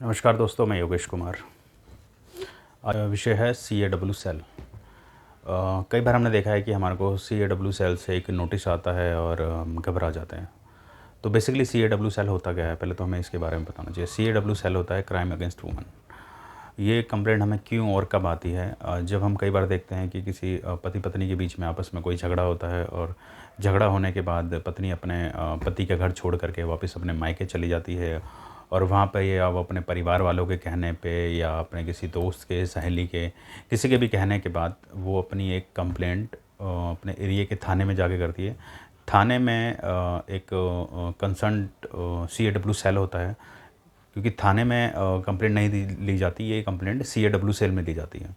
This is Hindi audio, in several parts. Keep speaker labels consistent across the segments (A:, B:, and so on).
A: नमस्कार दोस्तों, मैं योगेश कुमार। आज विषय है CAW सेल। कई बार हमने देखा है कि हमारे को CAW सेल से एक नोटिस आता है और हम घबरा जाते हैं। तो बेसिकली CAW सेल होता क्या है, पहले तो हमें इसके बारे में बताना चाहिए। CAW सेल होता है क्राइम अगेंस्ट वुमन। ये कंप्लेंट हमें क्यों और कब आती है? जब हम कई बार देखते हैं कि किसी पति पत्नी के बीच में आपस में कोई झगड़ा होता है और झगड़ा होने के बाद पत्नी अपने पति का घर छोड़ करके वापस अपने मायके चली जाती है और वहाँ पे या वो अपने परिवार वालों के कहने पे या अपने किसी दोस्त के, सहेली के, किसी के भी कहने के बाद वो अपनी एक कंप्लेंट अपने एरिया के थाने में जाके करती है। थाने में एक कंसर्न CAW सेल होता है, क्योंकि थाने में कंप्लेंट नहीं ली जाती, ये कंप्लेंट CAW सेल में दी जाती है।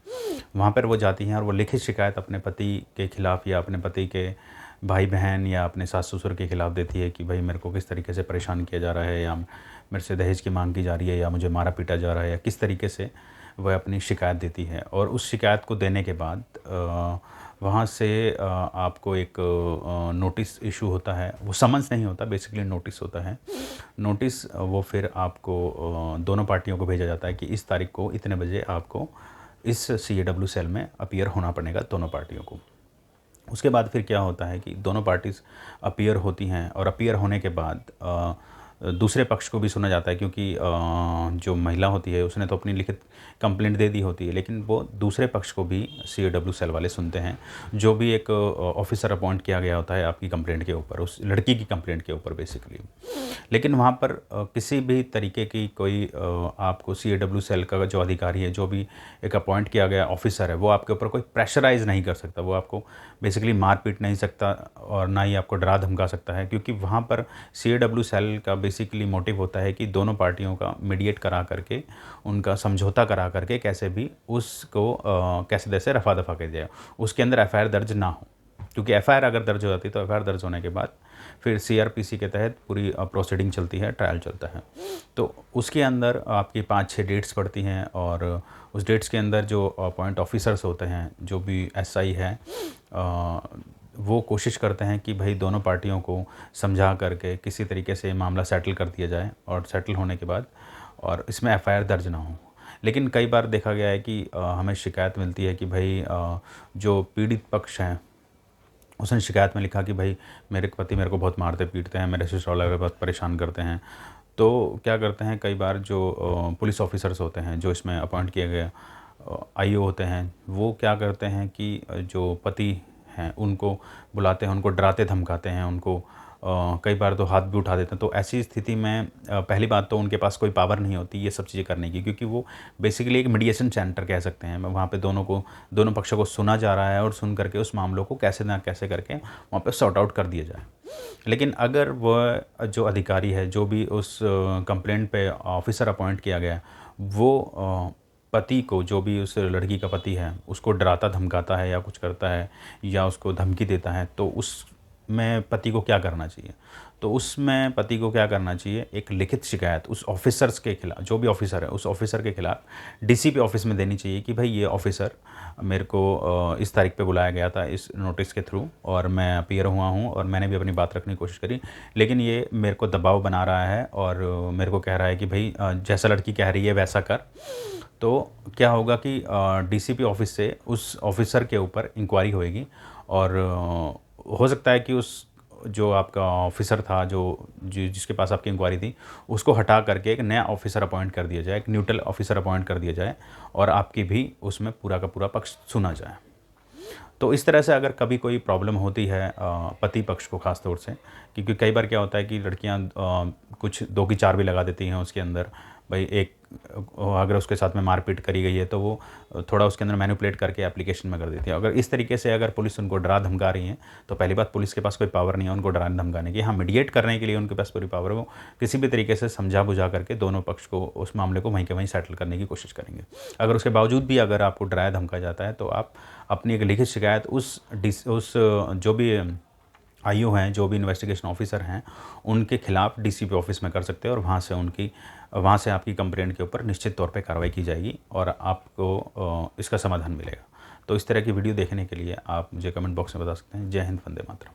A: वहाँ पर वो जाती हैं और वो लिखित शिकायत अपने पति के ख़िलाफ़ या अपने पति के भाई बहन या अपने सास ससुर के ख़िलाफ़ देती है कि भाई मेरे को किस तरीके से परेशान किया जा रहा है, या मेरे से दहेज की मांग की जा रही है, या मुझे मारा पीटा जा रहा है, या किस तरीके से वह अपनी शिकायत देती है। और उस शिकायत को देने के बाद वहाँ से आपको एक नोटिस इशू होता है। वो समन्स नहीं होता, बेसिकली नोटिस होता है। नोटिस वो फिर आपको दोनों पार्टियों को भेजा जाता है कि इस तारीख को इतने बजे आपको इस CAW सेल में अपीयर होना पड़ेगा, दोनों पार्टियों को। उसके बाद फिर क्या होता है कि दोनों पार्टीज़ अपीयर होती हैं और अपीयर होने के बाद दूसरे पक्ष को भी सुना जाता है, क्योंकि जो महिला होती है उसने तो अपनी लिखित कंप्लेंट दे दी होती है, लेकिन वो दूसरे पक्ष को भी CAW सेल वाले सुनते हैं। जो भी एक ऑफिसर अपॉइंट किया गया होता है आपकी कंप्लेंट के ऊपर, उस लड़की की कंप्लेंट के ऊपर बेसिकली। लेकिन वहाँ पर किसी भी तरीके की कोई आपको CAW सेल का जो अधिकारी है, जो भी एक अपॉइंट किया गया ऑफिसर है, वो आपके ऊपर कोई प्रेशराइज़ नहीं कर सकता। वो आपको बेसिकली मार पीट नहीं सकता और ना ही आपको डरा धमका सकता है, क्योंकि वहाँ पर CAW सेल का बेसिकली मोटिव होता है कि दोनों पार्टियों का मीडिएट करा करके, उनका समझौता करा करके कैसे भी उसको कैसे तैसे रफा दफा कर दिया, उसके अंदर FIR दर्ज ना हो। क्योंकि FIR अगर दर्ज हो जाती है तो FIR दर्ज होने के बाद फिर CRPC के तहत पूरी प्रोसीडिंग चलती है, ट्रायल चलता है। तो उसके अंदर आपकी 5-6 डेट्स पड़ती हैं और उस डेट्स के अंदर जो पॉइंट ऑफिसर्स होते हैं, जो भी SI है, वो कोशिश करते हैं कि भाई दोनों पार्टियों को समझा करके किसी तरीके से मामला सेटल कर दिया जाए, और सेटल होने के बाद और इसमें FIR दर्ज ना हो। लेकिन कई बार देखा गया है कि हमें शिकायत मिलती है कि भाई जो पीड़ित पक्ष हैं उसने शिकायत में लिखा कि भाई मेरे पति मेरे को बहुत मारते पीटते हैं, मेरे ससुराल वाले बहुत परेशान करते हैं। तो क्या करते हैं, कई बार जो पुलिस ऑफिसर्स होते हैं, जो इसमें अपॉइंट किए गए IO होते हैं, वो क्या करते हैं कि जो पति हैं उनको बुलाते हैं, उनको डराते धमकाते हैं, उनको कई बार तो हाथ भी उठा देते हैं। तो ऐसी स्थिति में पहली बात तो उनके पास कोई पावर नहीं होती ये सब चीज़ें करने की, क्योंकि वो बेसिकली एक मीडिएशन सेंटर कह सकते हैं। वहाँ पे दोनों पक्षों को सुना जा रहा है और सुन करके उस मामलों को कैसे ना कैसे करके वहाँ पे सॉर्ट आउट कर दिया जाए। लेकिन अगर वह जो अधिकारी है, जो भी उस कंप्लेंट पे ऑफिसर अपॉइंट किया गया है, वो पति को, जो भी उस लड़की का पति है, उसको डराता धमकाता है या कुछ करता है या उसको धमकी देता है, तो उसमें पति को क्या करना चाहिए? तो उसमें पति को क्या करना चाहिए, एक लिखित शिकायत उस ऑफिसर्स के खिलाफ, जो भी ऑफिसर है उस ऑफिसर के खिलाफ DCP ऑफिस में देनी चाहिए कि भाई ये ऑफिसर मेरे को इस तारीख पे बुलाया गया था इस नोटिस के थ्रू, और मैं अपीयर हुआ हूँ और मैंने भी अपनी बात रखने की कोशिश करी, लेकिन ये मेरे को दबाव बना रहा है और मेरे को कह रहा है कि भाई जैसा लड़की कह रही है वैसा कर। तो क्या होगा कि DCP ऑफिस से उस ऑफिसर के ऊपर इंक्वायरी होएगी और हो सकता है कि उस जो आपका ऑफिसर था, जिसके पास आपकी इंक्वायरी थी, उसको हटा करके एक नया ऑफिसर अपॉइंट कर दिया जाए, एक न्यूट्रल ऑफिसर अपॉइंट कर दिया जाए और आपकी भी उसमें पूरा का पूरा पक्ष सुना जाए। तो इस तरह से अगर कभी कोई प्रॉब्लम होती है पति पक्ष को ख़ास तौर से, क्योंकि कई बार क्या होता है कि लड़कियां कुछ 2 की 4 भी लगा देती हैं उसके अंदर। भाई एक अगर उसके साथ में मारपीट करी गई है तो वो थोड़ा उसके अंदर मैनिपुलेट करके एप्लीकेशन में कर देती है। अगर इस तरीके से अगर पुलिस उनको डरा धमका रही है, तो पहली बात पुलिस के पास कोई पावर नहीं है उनको डराने धमकाने की। हाँ, मीडिएट करने के लिए उनके पास पूरी पावर है, वो किसी भी तरीके से समझा बुझा करके दोनों पक्ष को उस मामले को वहीं के वहीं सेटल करने की कोशिश करेंगे। अगर उसके बावजूद भी अगर आपको डराया धमका जाता है, तो आप अपनी एक लिखित शिकायत उस जो भी IO हैं, जो भी इन्वेस्टिगेशन ऑफिसर हैं, उनके खिलाफ DCP ऑफिस में कर सकते हैं और वहाँ से आपकी कंप्लेंट के ऊपर निश्चित तौर पे कार्रवाई की जाएगी और आपको इसका समाधान मिलेगा। तो इस तरह की वीडियो देखने के लिए आप मुझे कमेंट बॉक्स में बता सकते हैं। जय हिंद, वंदे मातरम।